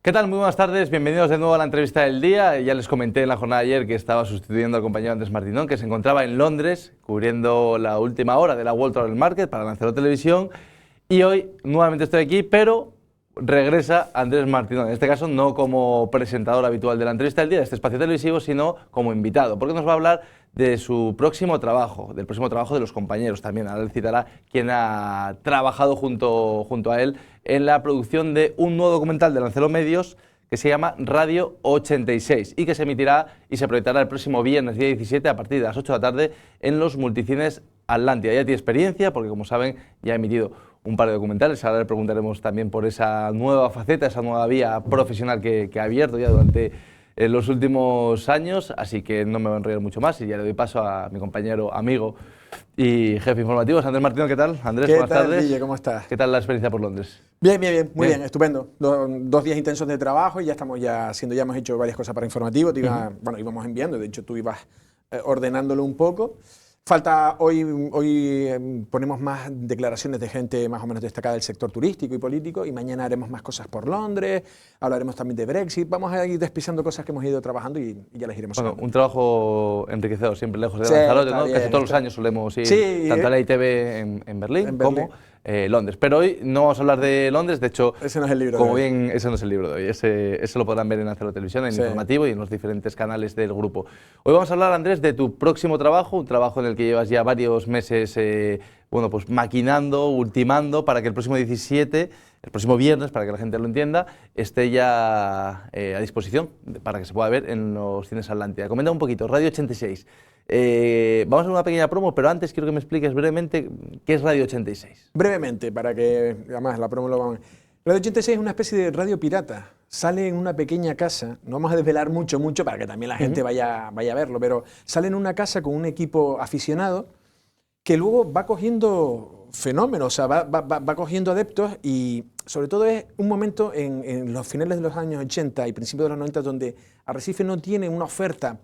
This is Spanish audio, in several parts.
¿Qué tal? Muy buenas tardes, bienvenidos de nuevo a la entrevista del día. Ya les comenté en la jornada de ayer que estaba sustituyendo al compañero Andrés Martinón, que se encontraba en Londres cubriendo la última hora de la World Travel Market para Lanzarote Televisión. Y hoy nuevamente estoy aquí, pero regresa Andrés Martinón, en este caso no como presentador habitual de la entrevista del día de este espacio televisivo, sino como invitado, porque nos va a hablar de su próximo trabajo, del próximo trabajo de los compañeros también. Ahora él citará quién ha trabajado junto a él en la producción de un nuevo documental de Lancero Medios que se llama Radio 86 y que se emitirá y se proyectará el próximo viernes día 17 a partir de las 8 de la tarde en los multicines Atlántida. Ya tiene experiencia porque, como saben, ya ha emitido un par de documentales. Ahora le preguntaremos también por esa nueva faceta, esa nueva vía profesional que ha abierto ya durante los últimos años, así que no me voy a enrollar mucho más y ya le doy paso a mi compañero, amigo y jefe informativo, Andrés Martinón. ¿Qué tal? Andrés, buenas tardes. Guille, ¿cómo estás? ¿Qué tal la experiencia por Londres? Bien, muy bien, estupendo. Dos días intensos de trabajo y ya estamos ya hemos hecho varias cosas para informativo. Bueno, íbamos enviando, de hecho tú ibas ordenándolo un poco. Falta hoy ponemos más declaraciones de gente más o menos destacada del sector turístico y político, y mañana haremos más cosas por Londres, hablaremos también de Brexit, vamos a ir despiezando cosas que hemos ido trabajando y ya les iremos hablando. Un trabajo enriquecedor, siempre lejos de Lanzarote, ¿no? Casi todos los años solemos ir, tanto a la ITV en Berlín como Londres. Pero hoy no vamos a hablar de Londres, de hecho, ese no es el libro como bien, ese no es el libro de hoy, ese lo podrán ver en Lanzarote Televisión, en informativo y en los diferentes canales del grupo. Hoy vamos a hablar, Andrés, de tu próximo trabajo, un trabajo en el que llevas ya varios meses pues maquinando, ultimando, para que el próximo 17, el próximo viernes, para que la gente lo entienda, esté ya a disposición para que se pueda ver en los cines Atlántida. Comenta un poquito, Radio 86. Vamos a hacer una pequeña promo, pero antes quiero que me expliques brevemente qué es Radio 86. Brevemente, para que además la promo lo vamos. Radio 86 es una especie de radio pirata. Sale en una pequeña casa, no vamos a desvelar mucho para que también la gente vaya a verlo, pero sale en una casa con un equipo aficionado que luego va cogiendo fenómenos, o sea, va cogiendo adeptos, y sobre todo es un momento en los finales de los años 80 y principios de los 90 donde Arrecife no tiene una oferta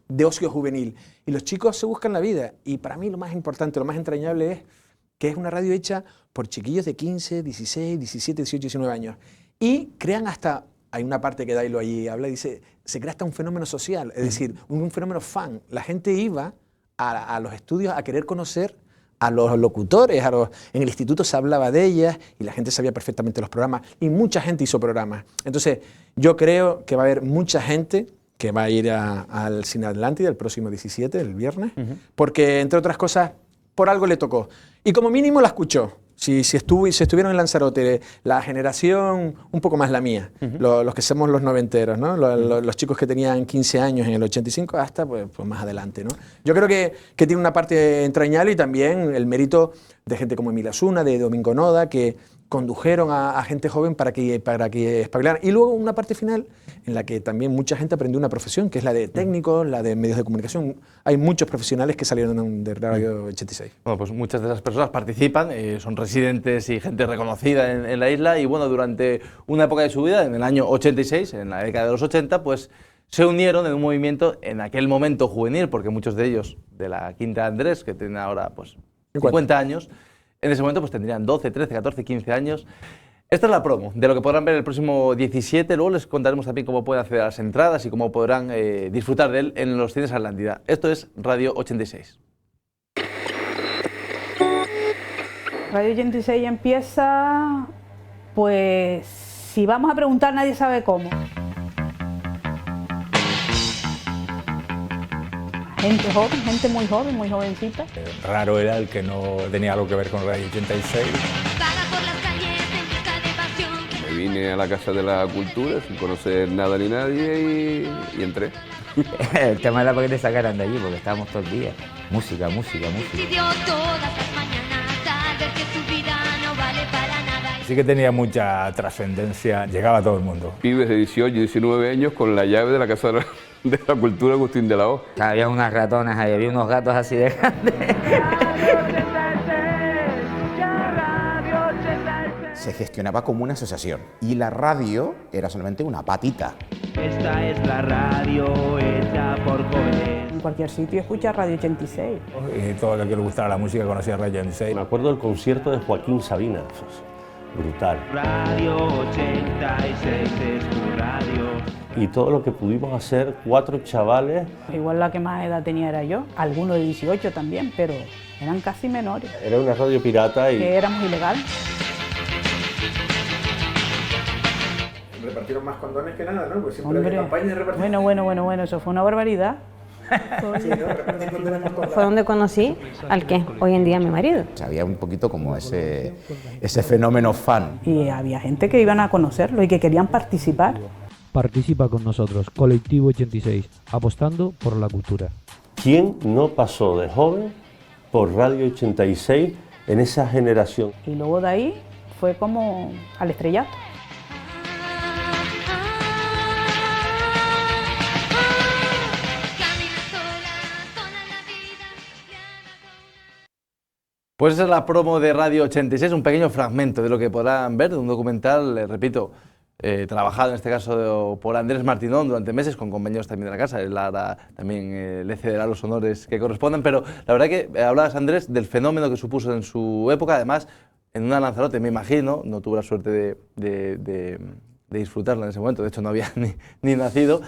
de ocio juvenil y los chicos se buscan la vida. Y para mí lo más importante, lo más entrañable es que es una radio hecha por chiquillos de 15, 16, 17, 18, 19 años. Y crean hasta, hay una parte que Dailo allí habla, dice, se crea hasta un fenómeno social, es decir, un fenómeno fan. La gente iba a los estudios a querer conocer a los locutores, en el instituto se hablaba de ellas y la gente sabía perfectamente los programas y mucha gente hizo programas. Entonces yo creo que va a haber mucha gente que va a ir al Cine Atlántida el próximo 17, el viernes, porque entre otras cosas por algo le tocó y como mínimo la escuchó. Si estuvieron en Lanzarote, la generación un poco más la mía, los que somos los noventeros, ¿no? Los chicos que tenían 15 años en el 85 hasta pues más adelante, ¿no? Yo creo que tiene una parte entrañable y también el mérito de gente como Emilio Asuna, de Domingo Noda, que condujeron a gente joven para que espabilaran. Y luego una parte final en la que también mucha gente aprendió una profesión, que es la de técnicos, la de medios de comunicación. Hay muchos profesionales que salieron de Radio 86. Bueno, pues muchas de esas personas participan, son residentes y gente reconocida en la isla, y bueno, durante una época de su vida, en el año 86, en la década de los 80, pues se unieron en un movimiento en aquel momento juvenil, porque muchos de ellos de la Quinta Andrés, que tienen ahora pues 50 años, en ese momento pues tendrían 12, 13, 14, 15 años. Esta es la promo de lo que podrán ver el próximo 17. Luego les contaremos también cómo pueden acceder a las entradas y cómo podrán disfrutar de él en los cines Atlántida. Esto es Radio 86. Radio 86 empieza, pues, si vamos a preguntar, nadie sabe cómo. Gente joven, gente muy joven, muy jovencita. Raro era el que no tenía algo que ver con Radio 86. Me vine a la Casa de la Cultura sin conocer nada ni nadie y entré. El tema era para que te sacaran de allí, porque estábamos todo el día. Música. Sí que tenía mucha trascendencia, llegaba a todo el mundo. Pibes de 18, 19 años con la llave de la Casa de la Cultura Agustín de la O. Había unas ratonas ahí, había unos gatos así de grandes. Se gestionaba como una asociación y la radio era solamente una patita. Esta es la radio hecha por jóvenes. En cualquier sitio escucha Radio 86. Y todo el que le gustara la música conocía Radio 86. Me acuerdo del concierto de Joaquín Sabina. brutal. Radio 86 es tu radio. Y todo lo que pudimos hacer, 4 chavales. Igual la que más edad tenía era yo, algunos de 18 también, pero eran casi menores. Era una radio pirata y... Que éramos ilegales. Repartieron más condones que nada, ¿no? Pues siempre Hombre, había campañas de repartir. bueno, eso fue una barbaridad. Sí, ¿no? Repartir condones por todos Fue donde conocí al que hoy en día es mi marido. O sea, había un poquito como ese fenómeno fan. Y había gente que iban a conocerlo y que querían participar. Participa con nosotros, Colectivo 86, apostando por la cultura. ¿Quién no pasó de joven por Radio 86 en esa generación? Y luego de ahí fue como al estrellato. Pues esa es la promo de Radio 86, un pequeño fragmento de lo que podrán ver, de un documental, repito, trabajado en este caso por Andrés Martinón durante meses, con compañeros también de la casa. Él también le cederá los honores que correspondan, pero la verdad que hablabas, Andrés, del fenómeno que supuso en su época, además en una Lanzarote, me imagino, no tuve la suerte de disfrutarla en ese momento, de hecho no había ni nacido,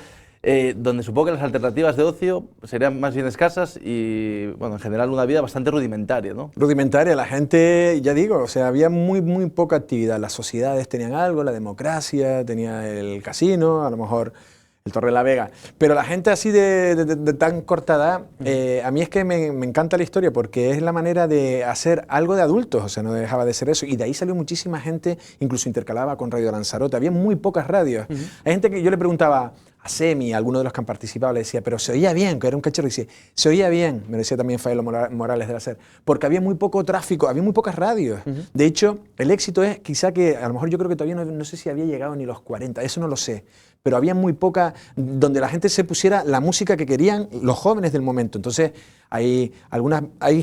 donde supongo que las alternativas de ocio serían más bien escasas y, bueno, en general una vida bastante rudimentaria, ¿no? Rudimentaria, la gente, ya digo, o sea, había muy poca actividad. Las sociedades tenían algo, la democracia, tenía el casino, a lo mejor el Torre de la Vega, pero la gente así de tan corta edad, a mí es que me encanta la historia porque es la manera de hacer algo de adultos, o sea, no dejaba de ser eso, y de ahí salió muchísima gente, incluso intercalaba con Radio Lanzarote, había muy pocas radios. Hay gente que yo le preguntaba a Semi, a alguno de los que han participado, le decía, pero se oía bien, que era un cachorro, y decía, se oía bien, me decía también Faelo Morales de la SER, porque había muy poco tráfico, había muy pocas radios. De hecho, el éxito es quizá que, a lo mejor yo creo que todavía no sé si había llegado ni los 40, eso no lo sé, pero había muy poca, donde la gente se pusiera la música que querían los jóvenes del momento. Entonces, hay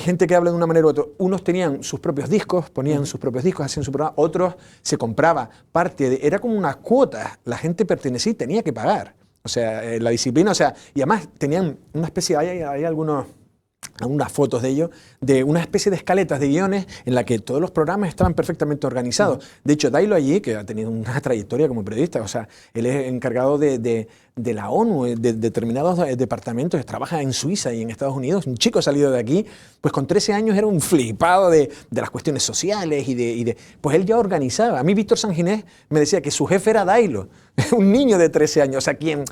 gente que habla de una manera u otra. Unos tenían sus propios discos, ponían sus propios discos, hacían su programa, otros se compraba parte, era como unas cuotas, la gente pertenecía y tenía que pagar. O sea, la disciplina, o sea, y además tenían una especie, hay algunas fotos de ellos, de una especie de escaletas de guiones en la que todos los programas estaban perfectamente organizados. De hecho, Dailo allí, que ha tenido una trayectoria como periodista, o sea, él es encargado de la ONU, de determinados departamentos, trabaja en Suiza y en Estados Unidos, un chico salido de aquí, pues con 13 años era un flipado de las cuestiones sociales pues él ya organizaba. A mí Víctor Sanginés me decía que su jefe era Dailo, un niño de 13 años, o sea, quien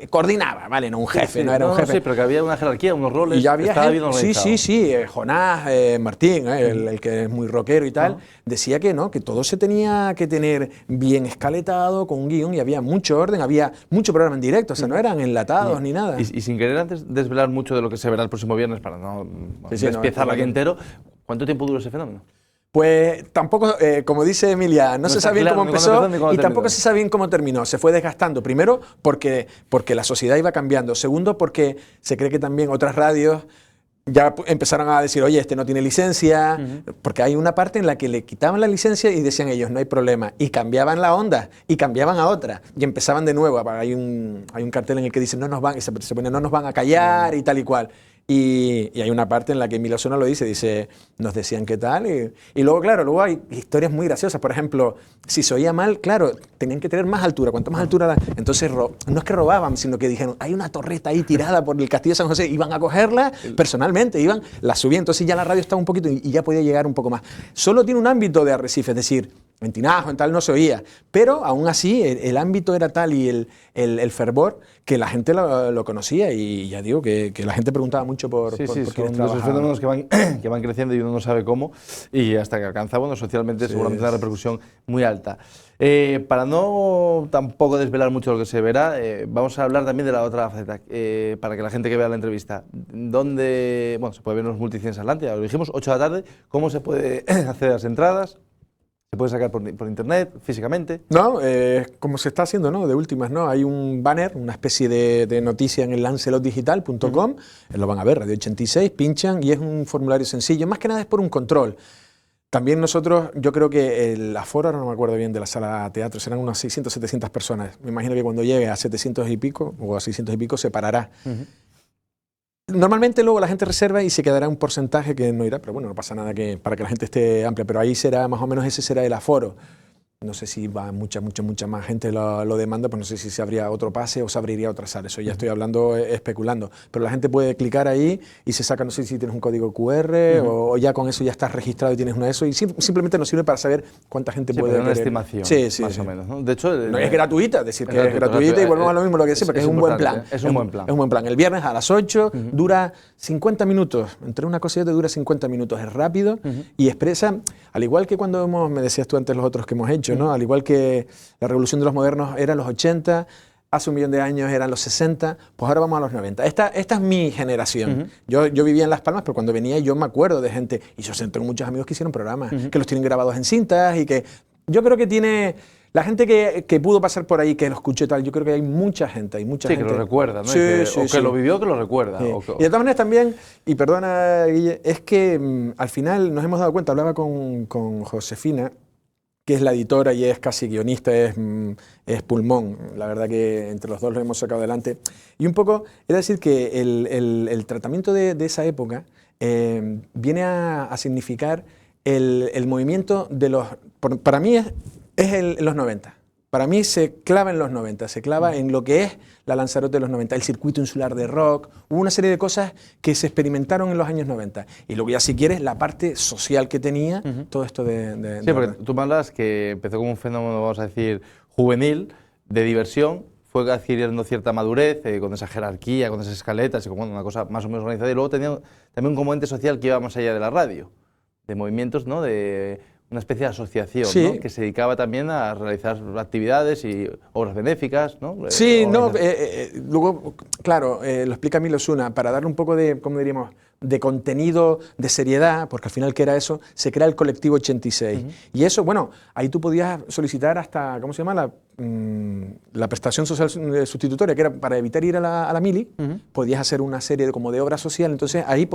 coordinaba, ¿vale? No un jefe, no era un jefe. Sí, pero que había una jerarquía, unos roles, y ya había estaba bien organizado. Sí, Jonás, Martín, el que es muy rockero y tal, decía que no, que todo se tenía que tener bien escaletado, con un guión, y había mucho orden, había mucho programa en directo, o sea, no eran enlatados ni nada. Y sin querer antes desvelar mucho de lo que se verá el próximo viernes, para no despiezarlo aquí entero, ¿cuánto tiempo duró ese fenómeno? Pues tampoco, como dice Emilia, no se sabe bien cómo empezó y tampoco se sabe bien cómo terminó. Se fue desgastando. Primero, porque la sociedad iba cambiando. Segundo, porque se cree que también otras radios ya empezaron a decir, oye, este no tiene licencia, porque hay una parte en la que le quitaban la licencia y decían ellos, no hay problema, y cambiaban la onda, y cambiaban a otra, y empezaban de nuevo. Hay un cartel en el que dice, no nos van, y se pone, no nos van a callar, y tal y cual. Y hay una parte en la que Emilio Osuna lo dice, nos decían qué tal, y luego, claro, luego hay historias muy graciosas. Por ejemplo, si se oía mal, claro, tenían que tener más altura, cuanto más altura, entonces no es que robaban, sino que dijeron, hay una torreta ahí tirada por el Castillo de San José, iban a cogerla personalmente, la subían, entonces ya la radio estaba un poquito y ya podía llegar un poco más. Solo tiene un ámbito de Arrecife, es decir, en Tinajo, en tal no se oía, pero aún así el ámbito era tal y el fervor que la gente lo conocía, y ya digo que la gente preguntaba mucho por son quienes esos trabajaban. fenómenos que van creciendo y uno no sabe cómo, y hasta que alcanza, bueno, socialmente seguramente una repercusión muy alta. Para no tampoco desvelar mucho lo que se verá, vamos a hablar también de la otra faceta, para que la gente que vea la entrevista, donde, bueno, se puede ver en los multicines Atlántida, lo dijimos, 8 de la tarde, ¿cómo se puede acceder a las entradas? ¿Se puede sacar por internet, físicamente? No, como se está haciendo, ¿no? De últimas, ¿no? Hay un banner, una especie de noticia en el lancelotdigital.com, lo van a ver, Radio 86, pinchan, y es un formulario sencillo, más que nada es por un control. También nosotros, yo creo que el aforo, ahora no me acuerdo bien de la sala de teatro, serán unas 600, 700 personas. Me imagino que cuando llegue a 700 y pico, o a 600 y pico, se parará. Normalmente luego la gente reserva y se quedará un porcentaje que no irá, pero bueno, no pasa nada para que la gente esté amplia, pero ahí será más o menos ese será el aforo. No sé si va mucha más gente lo demanda, pues no sé si se abría otro pase o se abriría otra sala. Eso ya estoy hablando, especulando. Pero la gente puede clicar ahí y se saca, no sé si tienes un código QR o ya con eso ya estás registrado y tienes una de eso. Y simplemente nos sirve para saber cuánta gente puede tener una querer. estimación, más o menos, ¿no? De hecho, no es gratuita, decir que es gratuita y volvemos a lo mismo, lo que decía, porque es un buen plan. Es un buen plan. Es un buen plan. El viernes a las 8 dura 50 minutos. Entre una cosa y otra dura 50 minutos. Es rápido y expresa, al igual que cuando me decías tú antes los otros que hemos hecho, ¿no? Al igual que la revolución de los modernos era los 80, hace 1 millón de años eran los 60, pues ahora vamos a los 90. Esta es mi generación. Yo vivía en Las Palmas, pero cuando venía yo me acuerdo de gente, y yo tengo muchos amigos que hicieron programas, que los tienen grabados en cintas y que yo creo que tiene... La gente que pudo pasar por ahí, que lo escuchó y tal, yo creo que hay mucha gente. Que lo recuerda, ¿no? Sí, o que lo vivió, que lo recuerda. Sí. Y de todas maneras también, y perdona, Guille, es que al final nos hemos dado cuenta, hablaba con Josefina, que es la editora y es casi guionista, es pulmón. La verdad que entre los dos lo hemos sacado adelante. Y un poco, era decir que el tratamiento de esa época viene a significar el movimiento de los... Para mí es los 90. Para mí se clava en los 90, se clava en lo que es la Lanzarote de los 90, el circuito insular de rock, hubo una serie de cosas que se experimentaron en los años 90. Y luego ya si quieres, la parte social que tenía, todo esto de sí, porque tú me hablas que empezó como un fenómeno, vamos a decir, juvenil, de diversión, fue adquiriendo cierta madurez, con esa jerarquía, con esas escaletas, y como una cosa más o menos organizada, y luego tenía también un componente social que iba más allá de la radio, de movimientos, ¿no? De una especie de asociación, sí, ¿no? Que se dedicaba también a realizar actividades y obras benéficas, ¿no? Sí, luego, claro, lo explica Milo Osuna, para darle un poco de, ¿cómo diríamos?, de contenido, de seriedad, porque al final, ¿qué era eso? Se crea el Colectivo 86. Y eso, bueno, ahí tú podías solicitar hasta, ¿cómo se llama? La prestación social sustitutoria, que era para evitar ir a la mili, podías hacer una serie como de obra social, entonces ahí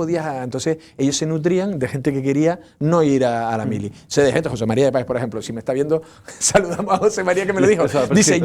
entonces ellos se nutrían de gente que quería no ir a la mili. Sé de gente, José María de Páez, por ejemplo, si me está viendo, saludamos a José María que me lo dijo. Dice,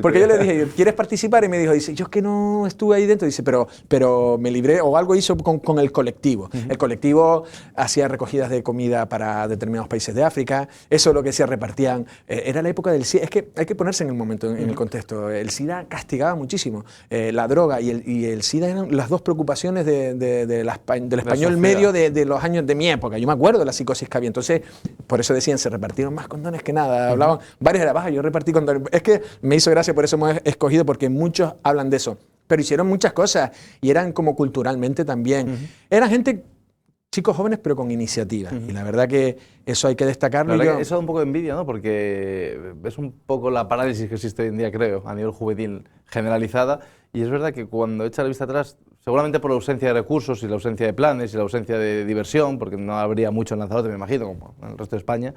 porque yo le dije, ¿quieres participar? Y me dijo, yo es que no estuve ahí dentro, dice, pero me libré, o algo hizo con el colectivo. El colectivo hacía recogidas de comida para determinados países de África, eso es lo que se repartían, era la época del SIDA, es que hay que ponerse en el momento, en el contexto. El SIDA castigaba muchísimo. La droga y el SIDA eran las dos preocupaciones del español medio de los años de mi época. Yo me acuerdo de la psicosis que había. Entonces, por eso decían, se repartieron más condones que nada. Hablaban varios de la baja, yo repartí condones. Es que me hizo gracia, por eso hemos escogido, porque muchos hablan de eso. Pero hicieron muchas cosas y eran como culturalmente también. Eran gente... chicos jóvenes, pero con iniciativa. Y la verdad que eso hay que destacarlo. Eso da un poco de envidia, ¿no? Porque es un poco la parálisis que existe hoy en día, creo, a nivel juvenil generalizada. Y es verdad que cuando echa la vista atrás, seguramente por la ausencia de recursos y la ausencia de planes y la ausencia de diversión, porque no habría mucho en Lanzarote, me imagino, como en el resto de España,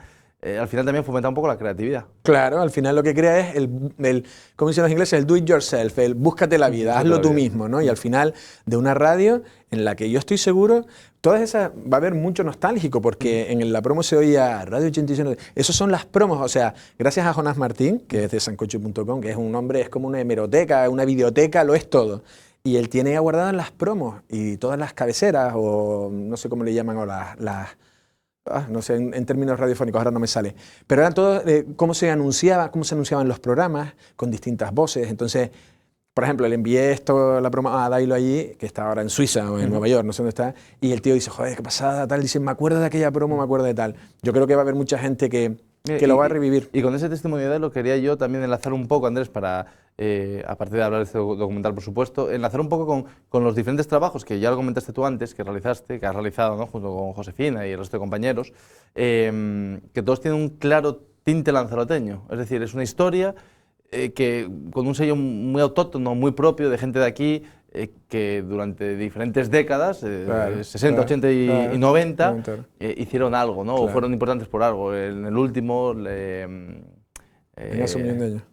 al final también fomenta un poco la creatividad. Claro, al final lo que crea es como dicen los ingleses, el do it yourself, el búscate la vida, hazlo tú mismo, ¿no? Y al final de una radio en la que yo estoy seguro, todas esas, va a haber mucho nostálgico, porque en la promo se oía Radio 86, esos son las promos, o sea, gracias a Jonás Martín, que es de sancocho.com, que es un hombre, es como una hemeroteca, una videoteca, lo es todo. Y él tiene guardadas las promos y todas las cabeceras, o no sé cómo le llaman, o no sé, en términos radiofónicos, ahora no me sale. Pero eran todo cómo se anunciaban los programas con distintas voces. Entonces, por ejemplo, le envié la promo a Dailo allí, que está ahora en Suiza o en Nueva York, no sé dónde está, y el tío dice, joder, qué pasada, tal. Dice, me acuerdo de aquella promo, me acuerdo de tal. Yo creo que va a haber mucha gente que lo va a revivir. Y con ese testimonio de lo quería yo también enlazar un poco, Andrés, para, aparte de hablar de este documental, por supuesto, enlazar un poco con los diferentes trabajos que ya lo comentaste tú antes, que has realizado, ¿no? Junto con Josefina y el resto de compañeros, que todos tienen un claro tinte lanzaroteño. Es decir, es una historia que con un sello muy autóctono, muy propio, de gente de aquí, que durante diferentes décadas, 60, 80 y 90, hicieron algo, ¿no? O fueron importantes por algo. En el último, hace 1 millón de años.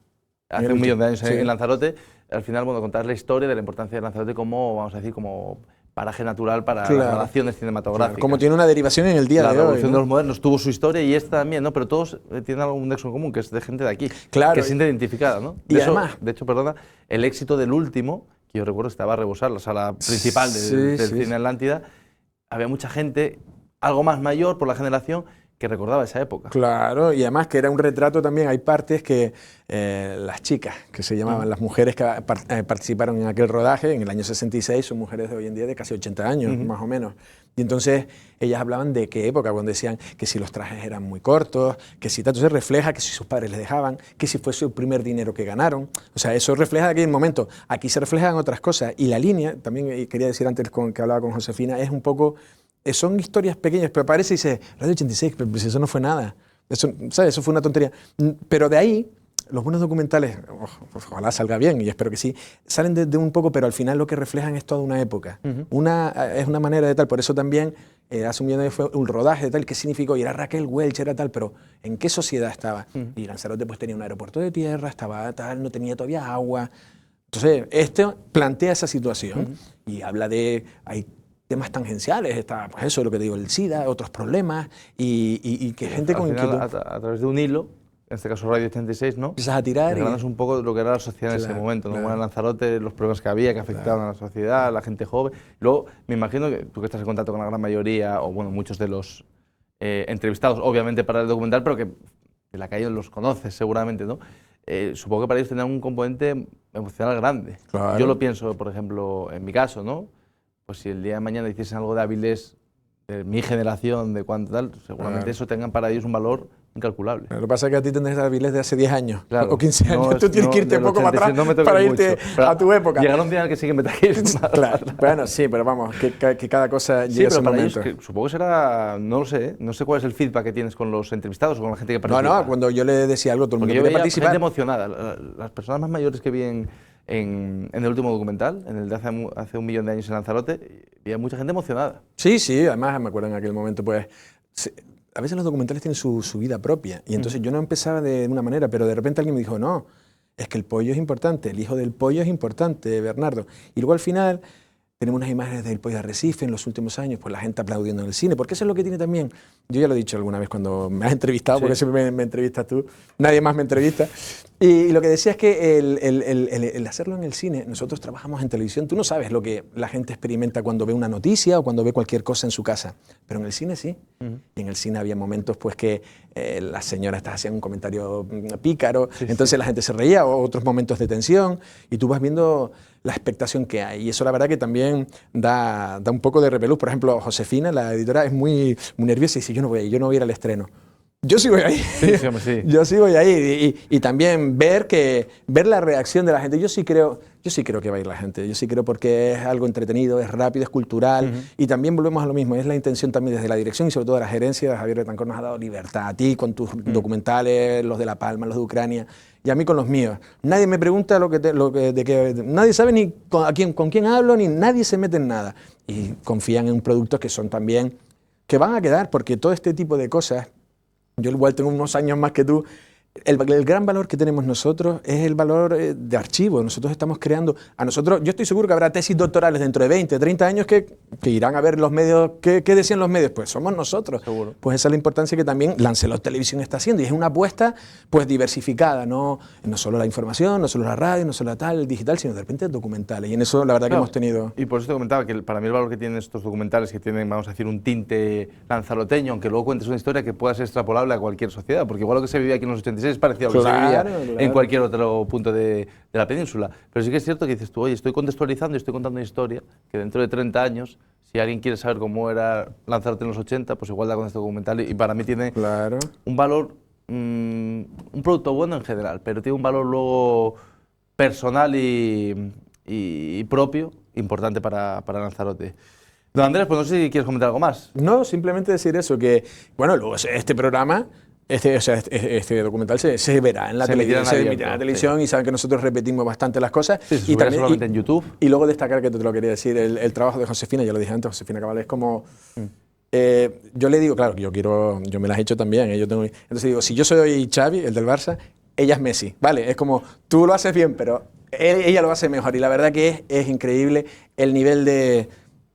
Hace 1 millón de años en Lanzarote, al final, bueno, contar la historia de la importancia de Lanzarote como, vamos a decir, como paraje natural para las grabaciones cinematográficas. Como tiene una derivación en el día de hoy. La revolución de los modernos tuvo su historia y esta también, ¿no? Pero todos tienen algún nexo en común, que es de gente de aquí, que se siente identificada, ¿no? De hecho, perdona, el éxito del último, que yo recuerdo estaba a rebosar, la sala principal del Cine Atlántida. Había mucha gente, algo más mayor por la generación, que recordaba esa época. Claro, y además que era un retrato también, hay partes que las chicas, que se llamaban las mujeres que participaron en aquel rodaje, en el año 66, son mujeres de hoy en día de casi 80 años, más o menos. Y entonces ellas hablaban de qué época, cuando decían que si los trajes eran muy cortos, que si tanto se refleja, que si sus padres les dejaban, que si fue su primer dinero que ganaron. O sea, eso refleja aquel momento. Aquí se reflejan otras cosas. Y la línea, también quería decir antes que hablaba con Josefina, es un poco... Son historias pequeñas, pero parece, dice, Radio 86, pero pues eso no fue nada. Eso, ¿sabes? Eso fue una tontería. Pero de ahí, los buenos documentales, ojalá salga bien, y espero que sí, salen de un poco, pero al final lo que reflejan es toda una época. Es una manera de tal, por eso también, hace un millón de años fue un rodaje de tal, ¿qué significó? Y era Raquel Welch, era tal, pero ¿en qué sociedad estaba? Y Lanzarote pues tenía un aeropuerto de tierra, estaba tal, no tenía todavía agua. Entonces, esto plantea esa situación y habla de... Hay temas tangenciales, está, pues eso es lo que te digo, el SIDA, otros problemas, y que gente con inquietud... A través de un hilo, en este caso Radio 86, ¿no? Empiezas a tirar y... un poco de lo que era la sociedad en ese momento, ¿no? Como era Lanzarote, los problemas que había, que afectaban a la sociedad, a la gente joven. Luego, me imagino que tú que estás en contacto con la gran mayoría, o bueno, muchos de los entrevistados, obviamente para el documental, pero que de la calle los conoces seguramente, ¿no? Supongo que para ellos tendrá un componente emocional grande. Claro. Yo lo pienso, por ejemplo, en mi caso, ¿no? Pues si el día de mañana hiciesen algo de Avilés, de mi generación, de cuánto tal, seguramente eso tenga para ellos un valor incalculable. Lo que pasa es que a ti tendrás Avilés de hace 10 años o 15 años. Tú tienes que irte un poco más atrás para irte a tu época. Llegará un día en el que sí que me trajéis. Claro, bueno, sí, pero vamos, que cada cosa llega a su momento. Ellos, supongo que será, no lo sé, no sé cuál es el feedback que tienes con los entrevistados o con la gente que participa. No, cuando yo le decía algo, todo el mundo quería participar. Gente emocionada. Las personas más mayores que vi en el último documental, en el de hace un millón de años en Lanzarote, había mucha gente emocionada. Sí, sí, además me acuerdo en aquel momento, pues, a veces los documentales tienen su vida propia, y entonces yo no empezaba de una manera, pero de repente alguien me dijo, no, es que el pollo es importante, el hijo del pollo es importante, Bernardo. Y luego al final tenemos unas imágenes del pollo de Arrecife en los últimos años, pues la gente aplaudiendo en el cine, porque eso es lo que tiene también, yo ya lo he dicho alguna vez cuando me has entrevistado, porque siempre me entrevistas tú, nadie más me entrevista, y lo que decía es que el hacerlo en el cine, nosotros trabajamos en televisión, tú no sabes lo que la gente experimenta cuando ve una noticia o cuando ve cualquier cosa en su casa, pero en el cine sí, y en el cine había momentos pues que las señoras hacían un comentario pícaro, entonces la gente se reía, o otros momentos de tensión, y tú vas viendo la expectación que hay, y eso la verdad que también da un poco de repelús. Por ejemplo, Josefina, la editora, es muy nerviosa y dice, yo no voy a ir al estreno. Yo sí voy ahí, yo sí voy ahí, y también ver la reacción de la gente. Yo sí creo que va a ir la gente, yo sí creo, porque es algo entretenido, es rápido, es cultural, y también volvemos a lo mismo, es la intención también desde la dirección y sobre todo de la gerencia. Javier Betancor nos ha dado libertad, a ti con tus documentales, los de La Palma, los de Ucrania, y a mí con los míos. Nadie me pregunta nadie sabe ni con quién hablo, ni nadie se mete en nada, y confían en un producto que son también, que van a quedar, porque todo este tipo de cosas, yo igual tengo unos años más que tú, el gran valor que tenemos nosotros es el valor de archivo. Nosotros estamos creando, yo estoy seguro que habrá tesis doctorales dentro de 20, 30 años que irán a ver los medios. ¿Qué decían los medios? Pues somos nosotros. Seguro. Pues esa es la importancia que también Lancelot Televisión está haciendo, y es una apuesta pues diversificada, no solo la información, no solo la radio, no solo el digital, sino de repente documentales, y en eso la verdad que hemos tenido... Y por eso te comentaba que para mí el valor que tienen estos documentales, que tienen, vamos a decir, un tinte lanzaroteño, aunque luego cuentes una historia que pueda ser extrapolable a cualquier sociedad, porque igual lo que se vivía aquí en los 86 es parecido a lo que se vivía en cualquier otro punto de la península. Pero sí que es cierto que dices tú, oye, estoy contextualizando y estoy contando una historia que dentro de 30 años, si alguien quiere saber cómo era Lanzarote en los 80, pues igual da con este documental, y para mí tiene un valor, un producto bueno en general, pero tiene un valor luego personal y propio importante para Lanzarote. Don Andrés, pues no sé si quieres comentar algo más. No, simplemente decir eso, que bueno, luego este programa... Este documental se verá en la televisión, se emitirá en la televisión, y saben que nosotros repetimos bastante las cosas. Y también solamente en YouTube. Y luego destacar, que te lo quería decir, el trabajo de Josefina, ya lo dije antes, Josefina Cabal es como... yo le digo, claro, yo me las he hecho también. Entonces digo, si yo soy Xavi, el del Barça, ella es Messi, ¿vale? Es como, tú lo haces bien, pero ella lo hace mejor. Y la verdad que es increíble el nivel de...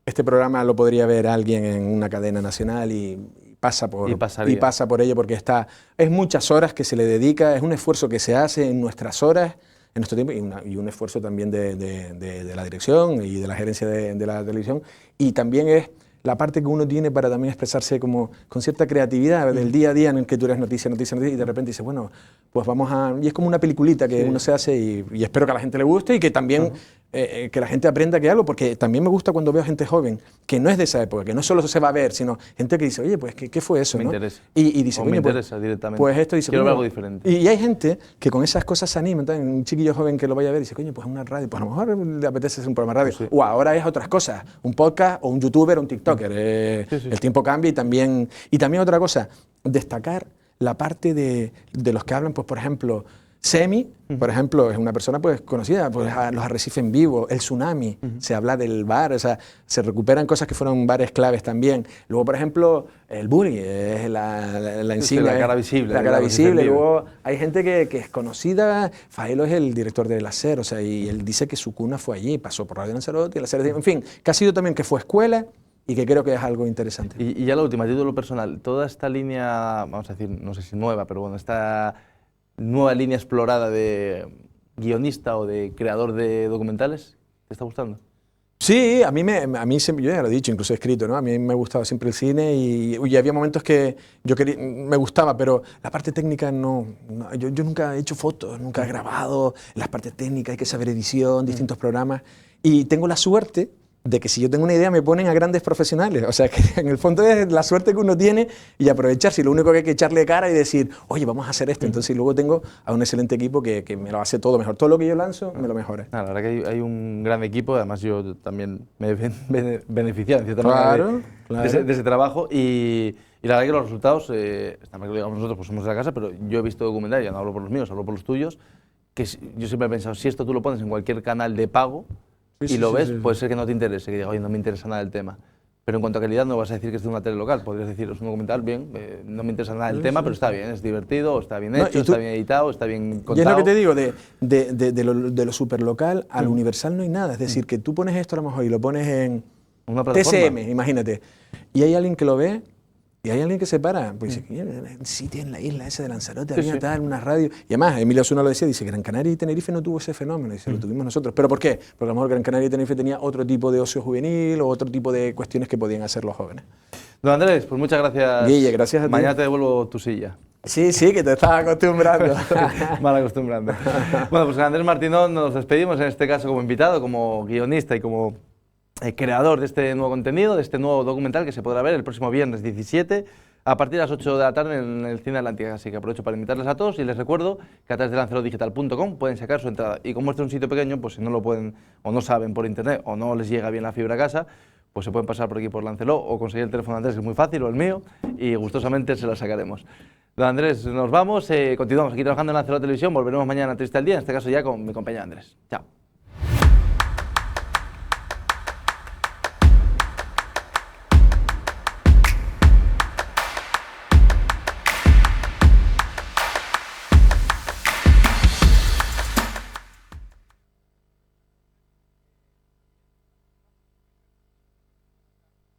Este programa lo podría ver alguien en una cadena nacional y pasa por ello, porque es muchas horas que se le dedica, es un esfuerzo que se hace en nuestras horas, en nuestro tiempo y un esfuerzo también de la dirección y de la gerencia de la televisión. Y también es la parte que uno tiene para también expresarse como con cierta creatividad del día a día en el que tú eres noticia, noticia, noticia, y de repente dices, bueno, pues vamos a... Y es como una peliculita que uno se hace y espero que a la gente le guste y que también que la gente aprenda que algo, porque también me gusta cuando veo gente joven que no es de esa época, que no solo se va a ver, sino gente que dice, oye, pues, ¿qué fue eso? Me ¿no? interesa. Y dice, o me pues, interesa directamente. Pues esto dice, quiero ver coño, algo diferente. Y hay gente que con esas cosas se anima, entonces, un chiquillo joven que lo vaya a ver y dice, coño, pues una radio, pues a lo mejor le apetece hacer un programa de radio. Sí. O ahora es otras cosas, un podcast o un youtuber o un tiktoker. El tiempo cambia y también otra cosa, destacar la parte de los que hablan, pues por ejemplo, Semi, por ejemplo, es una persona pues conocida, pues los arrecifes en vivo, el tsunami, se habla del bar, o sea, se recuperan cosas que fueron bares claves también. Luego, por ejemplo, el Buri, es la insignia. la cara visible. La cara visible. Luego hay gente que es conocida, Faelo es el director del Láser, o sea, y él dice que su cuna fue allí, pasó por Radio Lanzarote, en fin, que ha sido también que fue escuela y que creo que es algo interesante. Y ya la última, a título personal, toda esta línea, vamos a decir, no sé si nueva, pero bueno, esta nueva línea explorada de guionista o de creador de documentales, ¿te está gustando? Sí, a mí siempre, yo ya lo he dicho, incluso he escrito, ¿no? A mí me ha gustado siempre el cine y había momentos que me gustaba, pero la parte técnica no yo nunca he hecho fotos, nunca he grabado, las partes técnicas hay que saber edición, distintos programas, y tengo la suerte de que si yo tengo una idea me ponen a grandes profesionales, o sea que en el fondo es la suerte que uno tiene y aprovechar, si lo único que hay que echarle cara y decir, oye, vamos a hacer esto, entonces luego tengo a un excelente equipo que me lo hace todo mejor, todo lo que yo lanzo me lo mejora. La verdad que hay un gran equipo, además yo también me he beneficiado en cierta manera de ese trabajo y la verdad que los resultados, está mal que lo digamos nosotros, pues somos de la casa, pero yo he visto documentales, ya no hablo por los míos, hablo por los tuyos, que yo siempre he pensado, si esto tú lo pones en cualquier canal de pago, y lo ves, puede ser que no te interese, que digas, oye, no me interesa nada el tema. Pero en cuanto a calidad no vas a decir que es de una tele local, podrías decir, es un documental, bien, no me interesa nada el tema, pero está bien, es divertido, está bien hecho, está bien editado, está bien contado. Y es lo que te digo, de lo superlocal al universal no hay nada, es decir, que tú pones esto a lo mejor y lo pones en una plataforma. TSM, imagínate, y hay alguien que lo ve, y hay alguien que se para, pues dice, sí, en la isla esa de Lanzarote, había tal, una radio. Y además, Emilio Osuna lo decía, dice, Gran Canaria y Tenerife no tuvo ese fenómeno, dice, lo tuvimos nosotros. ¿Pero por qué? Porque a lo mejor Gran Canaria y Tenerife tenía otro tipo de ocio juvenil o otro tipo de cuestiones que podían hacer los jóvenes. Don Andrés, pues muchas gracias. Guille, gracias a ti. Mañana te devuelvo tu silla. Sí, que te estás acostumbrando. Mal acostumbrando. Bueno, pues con Andrés Martinón nos despedimos, en este caso como invitado, como guionista y como creador de este nuevo contenido, de este nuevo documental que se podrá ver el próximo viernes 17 a partir de las 8 de la tarde en el Cine Atlántica. Así que aprovecho para invitarles a todos y les recuerdo que a través de lancerotdigital.com pueden sacar su entrada. Y como este es un sitio pequeño, pues si no lo pueden o no saben por internet o no les llega bien la fibra a casa, pues se pueden pasar por aquí por Lancelot o conseguir el teléfono de Andrés, que es muy fácil, o el mío, y gustosamente se la sacaremos. Don Andrés, nos vamos, continuamos aquí trabajando en Lancelot Televisión, volveremos mañana a Triste al Día, en este caso ya con mi compañero Andrés. Chao.